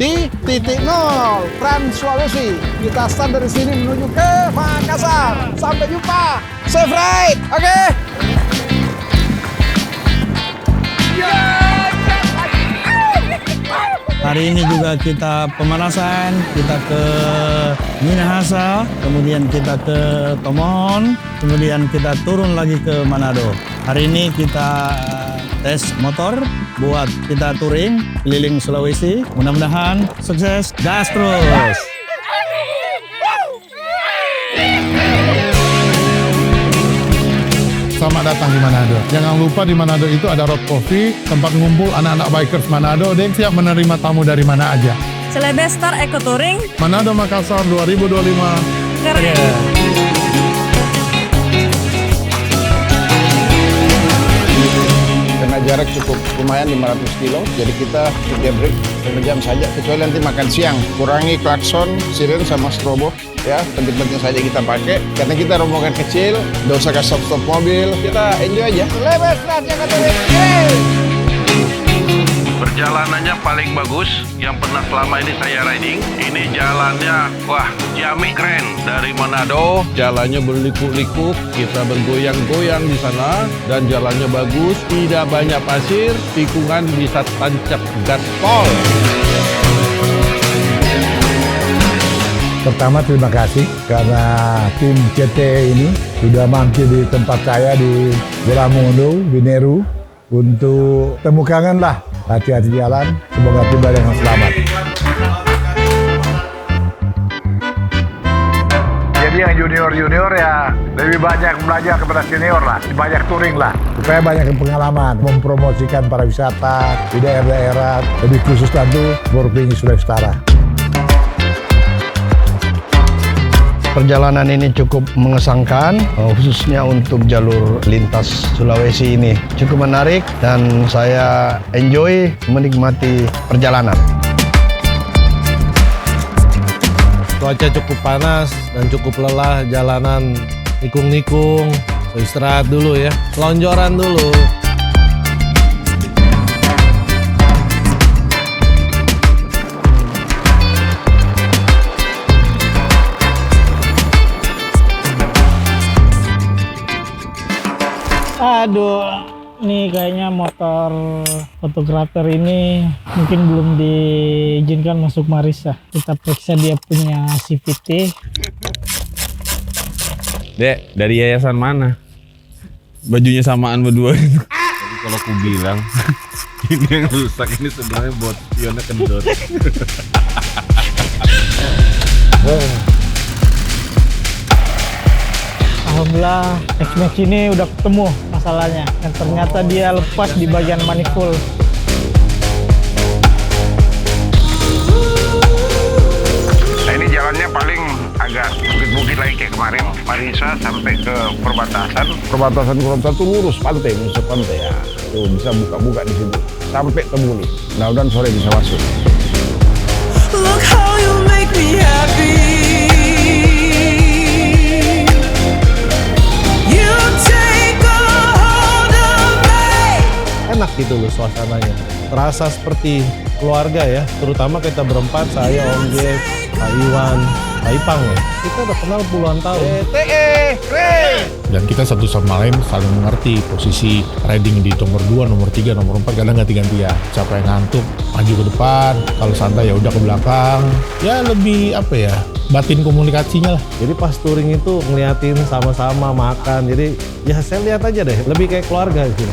di titik nol Trans Sulawesi. Kita start dari sini menuju ke Makassar. Sampai jumpa. Safe ride. Oke. Hari ini juga kita pemanasan, kita ke Minahasa, kemudian kita ke Tomohon, kemudian kita turun lagi ke Manado. Hari ini kita tes motor buat kita touring keliling Sulawesi. Mudah-mudahan sukses, gas terus! Selamat datang di Manado. Jangan lupa di Manado itu ada Road Coffee, tempat ngumpul anak-anak bikers Manado dan siap menerima tamu dari mana aja. Celebestar Eco Touring Manado Makassar 2025. keren. Karena jarak cukup lumayan 500 kilo, jadi kita setiap break 1 jam saja, kecuali nanti makan siang. Kurangi klakson, siren sama strobo, ya penting-penting saja kita pakai. Karena kita rombongan kecil, nggak usah ke stop-stop mobil, kita enjoy aja. Celebestar Jakarta. Perjalanannya paling bagus yang pernah selama ini saya riding. Ini jalannya, wah, Ciamik keren. Dari Manado, jalannya berliku-liku, kita bergoyang-goyang di sana, dan jalannya bagus, tidak banyak pasir, tikungan bisa tancap gaspol. Pertama terima kasih karena tim CT ini sudah mampir di tempat saya di Golamundo, Bineru untuk temukanlah hati-hati jalan, semoga tiba dengan selamat. Jadi yang junior-junior ya lebih banyak belajar kepada senior lah, banyak touring lah. Supaya banyak pengalaman, mempromosikan para wisata di daerah-daerah, lebih khusus tentu Provinsi Sulawesi Utara. Perjalanan ini cukup mengesankan, khususnya untuk jalur lintas Sulawesi ini. Cukup menarik dan saya enjoy menikmati perjalanan. Cuaca cukup panas dan cukup lelah, jalanan nikung-nikung. So, istirahat dulu ya, selonjoran dulu. Aduh, ini kayaknya motor fotografer ini mungkin belum diizinkan masuk Marisa. Kita periksa dia punya CVT. Dek, dari yayasan mana? Bajunya samaan berdua. Tapi kalau aku bilang, ini yang rusak ini sebenarnya buat spionnya kendor. Alhamdulillah, X-Max ini udah ketemu masalahnya. Dan ternyata dia lepas di bagian manifold. Nah, ini jalannya paling agak bukit-bukit lagi kayak kemarin. Marisa sampai ke perbatasan. Perbatasan Kuala itu lurus pantai, menuju pantai ya. Tuh bisa buka-buka di situ sampai ke Buli. Mudah-mudahan sore bisa masuk. Look how you make me happy. You take a hold of me. Enak gitu loh suasananya. Terasa seperti keluarga ya, terutama kita berempat, saya, Om Jeff, Pak Iwan, Pak Ipang ya. Kita udah kenal puluhan tahun. Dan kita satu sama lain saling mengerti posisi riding di nomor 2, nomor 3, nomor 4 kadang ganti-gantian. Siapa yang ngantuk maju ke depan, kalau santai ya udah ke belakang. Ya lebih apa ya, batin komunikasinya lah. Jadi pas touring itu ngeliatin sama-sama makan. Jadi ya saya lihat aja deh, lebih kayak keluarga gitu.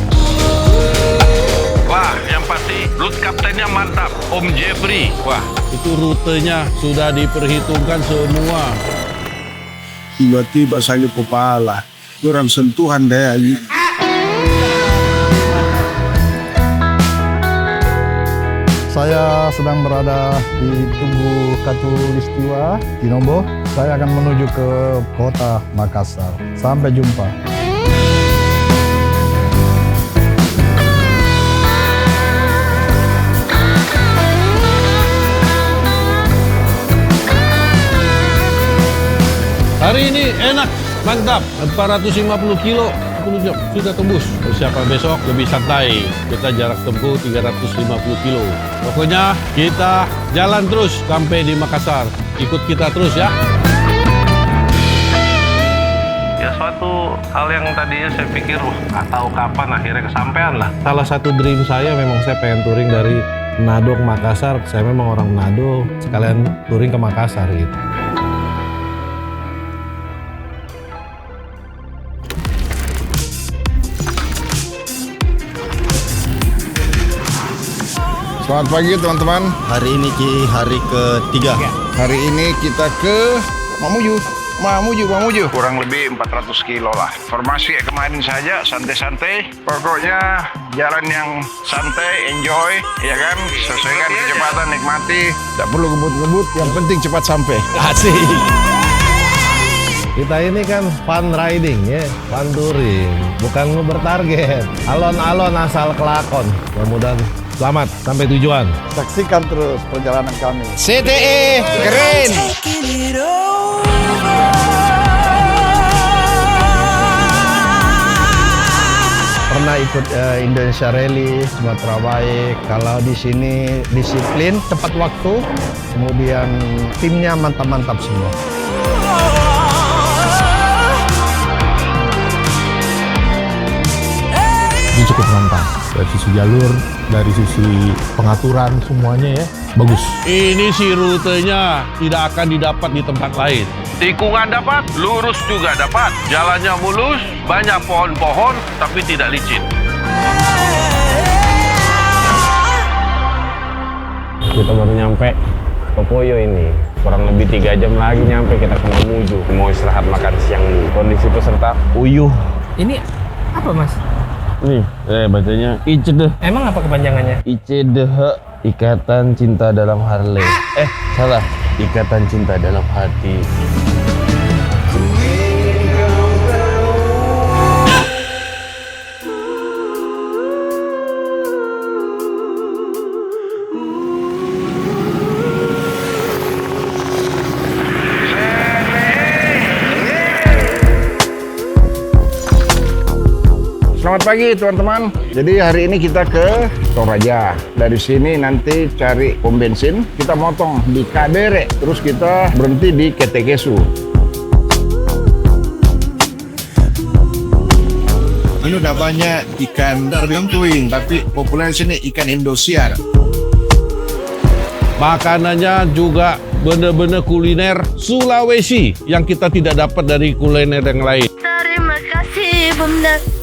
Wah, yang pasti route kaptennya mantap, Om Jeffrey. Wah, itu rutenya sudah diperhitungkan semua. Tiba-tiba sakit kepala, kurang sentuhan deh. Saya sedang berada di Tugu Katulistiwa di Nombo. Saya akan menuju ke kota Makassar. Sampai jumpa. Hari ini enak, mantap, 450 kilo. 30 jam sudah tembus. Persiapan besok lebih santai. Kita jarak tempuh 350 kilo. Pokoknya kita jalan terus sampai di Makassar. Ikut kita terus ya. Ya suatu hal yang tadinya saya pikir nggak tahu kapan akhirnya kesampaian lah. Salah satu dream saya memang saya pengen touring dari Manado ke Makassar. Saya memang orang Manado, sekalian touring ke Makassar gitu. Selamat pagi teman-teman. Hari ini hari ketiga. Hari ini kita ke Mamuju. Kurang lebih 400 kilo lah. Formasi kemarin saja, santai-santai. Pokoknya jalan yang santai, enjoy, ya kan? Sesuaikan kecepatan, nikmati. Tidak perlu ngebut-ngebut, yang penting cepat sampai. Asik. Kita ini kan fun riding ya, fun touring, bukan nguber target. Alon-alon asal kelakon. Mudah-mudahan selamat sampai tujuan. Saksikan terus perjalanan kami. CTE keren. Taking it over. Pernah ikut Indonesia Rally, Sumatera Baik. Kalau di sini disiplin, tepat waktu, kemudian timnya mantap-mantap semua. Ini cukup menantang. Dari sisi jalur, dari sisi pengaturan semuanya ya bagus. Ini sih rutenya tidak akan didapat di tempat lain. Tikungan dapat, lurus juga dapat. Jalannya mulus, banyak pohon-pohon, tapi tidak licin. Kita baru nyampe Popoyo ini. Kurang lebih 3 jam lagi nyampe kita ke Mamuju. Mau istirahat makan siang dulu. Kondisi peserta uyuh. Ini apa mas? Nih, bacanya ICDH. Emang apa kepanjangannya? ICDH, Ikatan Cinta Dalam Harley. Salah. Ikatan Cinta Dalam Hati. Selamat pagi teman-teman. Jadi hari ini kita ke Toraja. Dari sini nanti cari pom bensin, kita motong di Kadere, terus kita berhenti di Ketekesu. Ini udah banyak ikan terbilang tuing, tapi populer di sini ikan Indosiar. Makanannya juga benar-benar kuliner Sulawesi yang kita tidak dapat dari kuliner yang lain. Terima kasih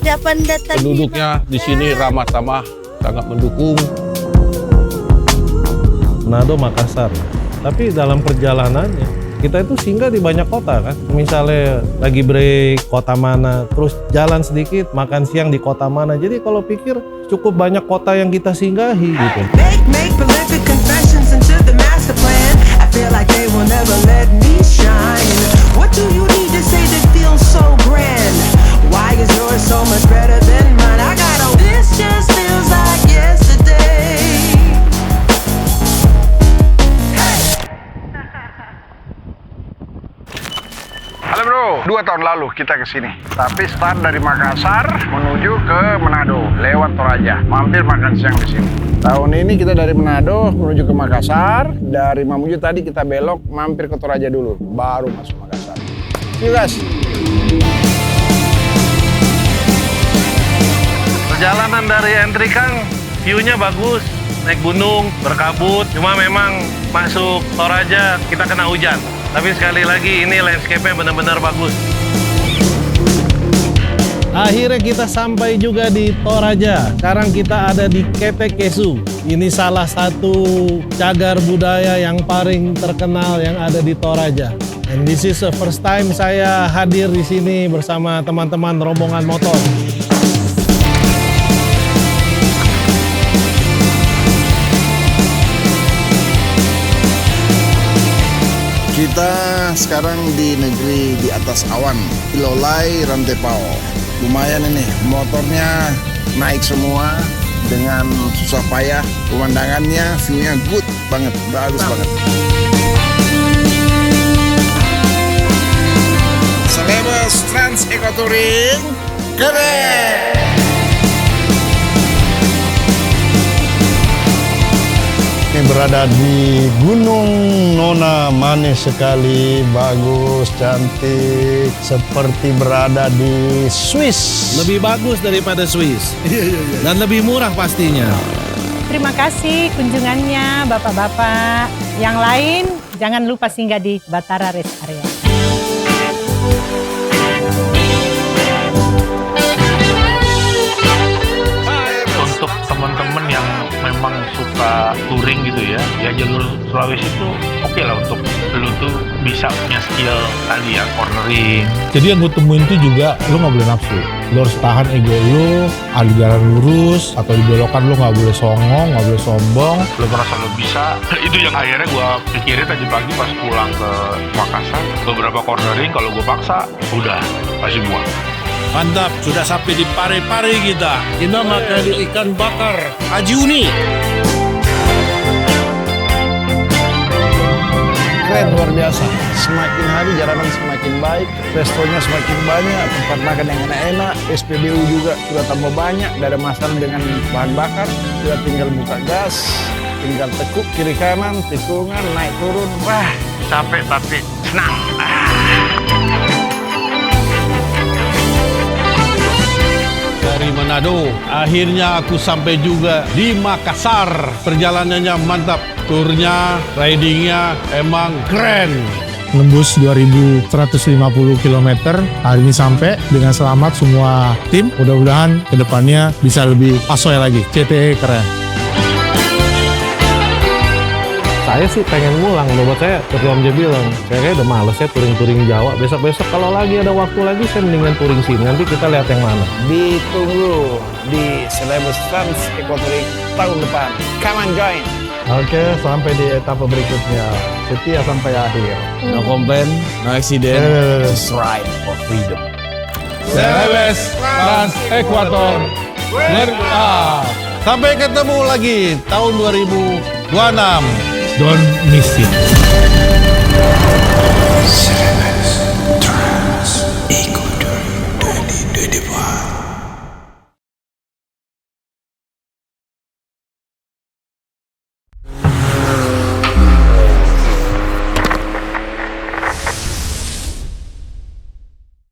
dapat datang. Penduduknya di sini ramah tamah, sangat mendukung. Manado, Makassar. Tapi dalam perjalanannya kita itu singgah di banyak kota kan. Misalnya lagi break kota mana, terus jalan sedikit makan siang di kota mana. Jadi kalau pikir cukup banyak kota yang kita singgahi gitu. Make prolific confessions into the master plan. I feel like they will never let me shine. What do you need to say that feels so grand? Why is yours so much better than mine? I got a this just feels like yesterday. Halo bro, 2 tahun lalu kita ke sini. Tapi start dari Makassar menuju ke Manado lewat Toraja. Mampir makan siang di sini. Tahun ini kita dari Manado menuju ke Makassar. Dari Mamuju tadi kita belok mampir ke Toraja dulu, baru masuk Makassar. See you guys. Perjalanan dari Entry Kang, view-nya bagus. Naik gunung, berkabut. Cuma memang masuk Toraja kita kena hujan. Tapi sekali lagi ini landscape-nya benar-benar bagus. Akhirnya kita sampai juga di Toraja. Sekarang kita ada di Ketekesu. Ini salah satu cagar budaya yang paling terkenal yang ada di Toraja. And this is the first time saya hadir di sini bersama teman-teman rombongan motor. Kita sekarang di negeri di atas awan, Ilolai Rantepao. Lumayan ini, motornya naik semua dengan susah payah. Pemandangannya, view-nya good banget, bagus banget. Celebes Trans Eco Touring Keren! Ini berada di Gunung Nona, manis sekali, bagus, cantik, seperti berada di Swiss. Lebih bagus daripada Swiss. Dan lebih murah pastinya. Terima kasih kunjungannya Bapak-Bapak. Yang lain jangan lupa singgah di Batara Rest Area. Untuk teman-teman yang memang suka touring gitu ya jalur Sulawesi itu oke lah untuk lu tuh bisa punya skill tadi ya, cornering. Jadi yang gue temuin tuh juga, lu nggak boleh nafsu. Lu harus tahan ego lu, ada jalan lurus, atau di belokan lu nggak boleh songong, nggak boleh sombong. Lu merasa lu bisa, itu yang akhirnya gue pikirin tadi pagi pas pulang ke Makassar. Beberapa cornering kalau gue paksa, udah pasti buang. Mantap, sudah sampai di Pare-Pare kita. Kita makan ikan bakar Haji Uni. Keren, luar biasa. Semakin hari jalanan semakin baik, restonya semakin banyak, tempat makan yang enak-enak, SPBU juga sudah tambah banyak, tidak ada masalah dengan bahan bakar, sudah tinggal buka gas, tinggal tekuk kiri kanan, tikungan, naik turun, wah. Capek tapi senang. Dari Manado, akhirnya aku sampai juga di Makassar. Perjalanannya mantap, turnya, ridingnya emang keren. Nembus 2.150 km, hari ini sampai dengan selamat semua tim. Mudah-mudahan kedepannya bisa lebih asoy lagi. CTE keren. Saya sih pengen ngulang, buat saya seperti Om J bilang, saya kayak udah males ya touring-touring Jawa. Besok-besok kalau lagi ada waktu lagi, saya mendingan touring sini. Nanti kita lihat yang mana. Ditunggu di Celebes Trans Equatoric tahun depan. Come on join. Oke, sampai di etapa berikutnya. Setia sampai akhir. No complain, no accident, just ride for freedom. Celebes Trans Equator. Sampai ketemu lagi tahun 2026. Don't miss it.